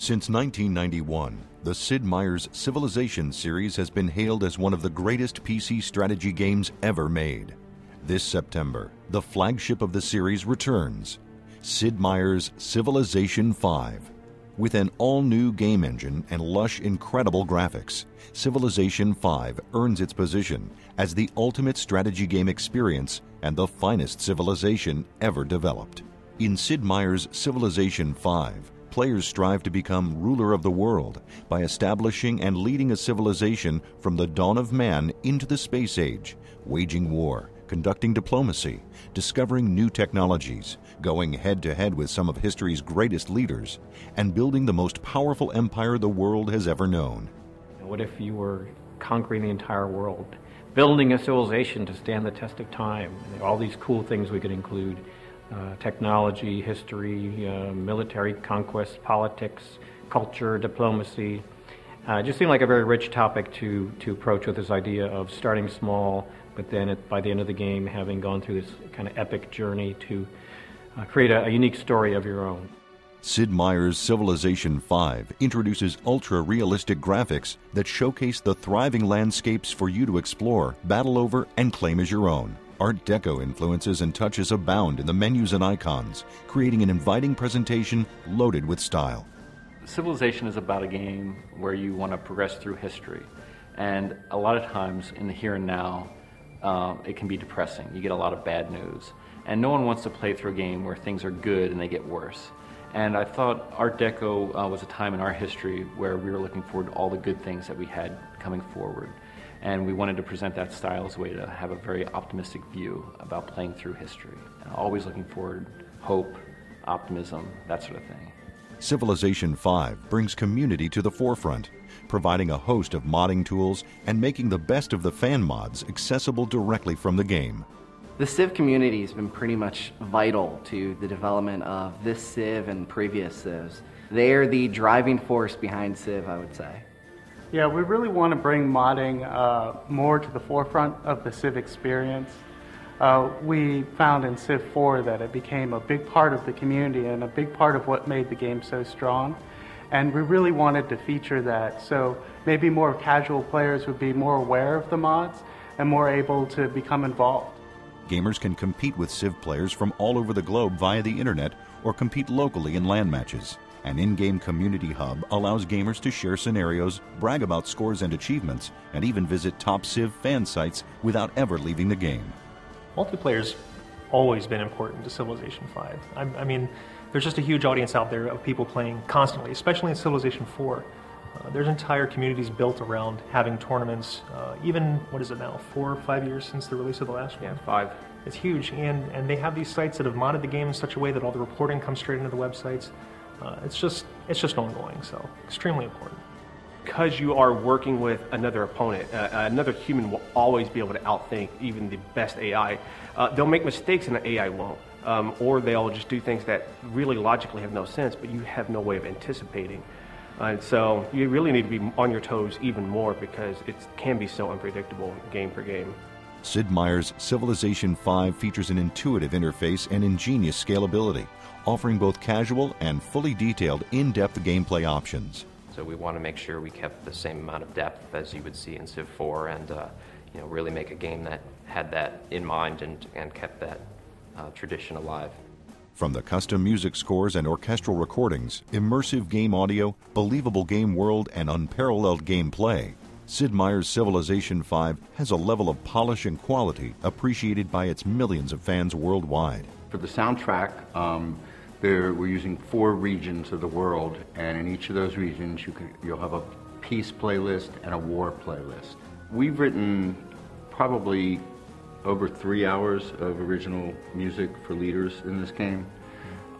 Since 1991, the Sid Meier's Civilization series has been hailed as one of the greatest PC strategy games ever made. This September, the flagship of the series returns, Sid Meier's Civilization V. With an all-new game engine and lush, incredible graphics, Civilization V earns its position as the ultimate strategy game experience and the finest civilization ever developed. In Sid Meier's Civilization V, players strive to become ruler of the world by establishing and leading a civilization from the dawn of man into the space age, waging war, conducting diplomacy, discovering new technologies, going head-to-head with some of history's greatest leaders, and building the most powerful empire the world has ever known. What if you were conquering the entire world, building a civilization to stand the test of time? All these cool things we could include. Technology, history, military conquest, politics, culture, diplomacy. It just seemed like a very rich topic to approach with this idea of starting small, but then by the end of the game having gone through this kind of epic journey to create a unique story of your own. Sid Meier's Civilization V introduces ultra-realistic graphics that showcase the thriving landscapes for you to explore, battle over, and claim as your own. Art Deco influences and touches abound in the menus and icons, creating an inviting presentation loaded with style. Civilization is about a game where you want to progress through history. And a lot of times in the here and now, it can be depressing. You get a lot of bad news. And no one wants to play through a game where things are good and they get worse. And I thought Art Deco was a time in our history where we were looking forward to all the good things that we had coming forward. And we wanted to present that style as a way to have a very optimistic view about playing through history. Always looking forward, hope, optimism, that sort of thing. Civilization V brings community to the forefront, providing a host of modding tools and making the best of the fan mods accessible directly from the game. The Civ community has been pretty much vital to the development of this Civ and previous Civs. They are the driving force behind Civ, I would say. Yeah, we really want to bring modding more to the forefront of the Civ experience. We found in Civ 4 that it became a big part of the community and a big part of what made the game so strong. And we really wanted to feature that, so maybe more casual players would be more aware of the mods and more able to become involved. Gamers can compete with Civ players from all over the globe via the internet or compete locally in LAN matches. An in-game community hub allows gamers to share scenarios, brag about scores and achievements, and even visit top Civ fan sites without ever leaving the game. Multiplayer's always been important to Civilization V. I mean, there's just a huge audience out there of people playing constantly, especially in Civilization 4. There's entire communities built around having tournaments, even, what is it now, 4 or 5 years since the release of the last one? Yeah, 5. It's huge, and they have these sites that have modded the game in such a way that all the reporting comes straight into the websites. It's just ongoing, so extremely important. Because you are working with another opponent, another human will always be able to outthink even the best AI. They'll make mistakes and the AI won't. Or they'll just do things that really logically have no sense, but you have no way of anticipating. And so you really need to be on your toes even more because it can be so unpredictable game for game. Sid Meier's Civilization V features an intuitive interface and ingenious scalability, offering both casual and fully detailed in-depth gameplay options. So we want to make sure we kept the same amount of depth as you would see in Civ 4 and really make a game that had that in mind and kept that tradition alive. From the custom music scores and orchestral recordings, immersive game audio, believable game world, and unparalleled gameplay, Sid Meier's Civilization V has a level of polish and quality appreciated by its millions of fans worldwide. For the soundtrack, we're using 4 regions of the world, and in each of those regions you'll have a peace playlist and a war playlist. We've written probably over 3 hours of original music for leaders in this game,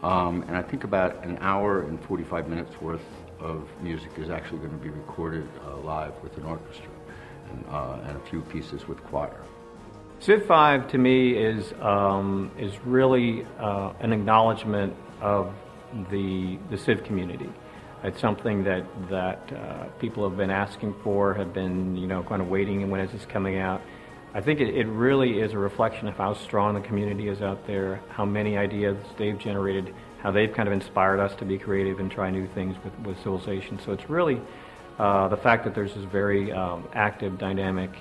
and I think about an hour and 45 minutes worth of music is actually going to be recorded live with an orchestra and a few pieces with choir. Civ 5 to me is really an acknowledgement of the Civ community. It's something that people have been asking for, have been kind of waiting, and when is this coming out? I think it really is a reflection of how strong the community is out there, how many ideas they've generated, how they've kind of inspired us to be creative and try new things with Civilization. So it's really the fact that there's this very active, dynamic,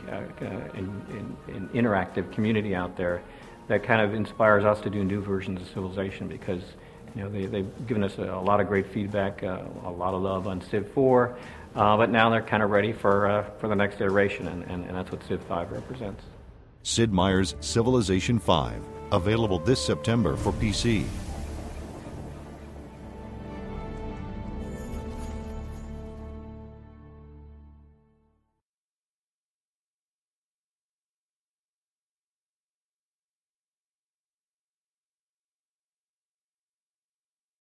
and interactive community out there that kind of inspires us to do new versions of Civilization, because they've given us a lot of great feedback, a lot of love on Civ 4, but now they're kind of ready for the next iteration, and that's what Civ 5 represents. Sid Meier's Civilization 5, available this September for PC.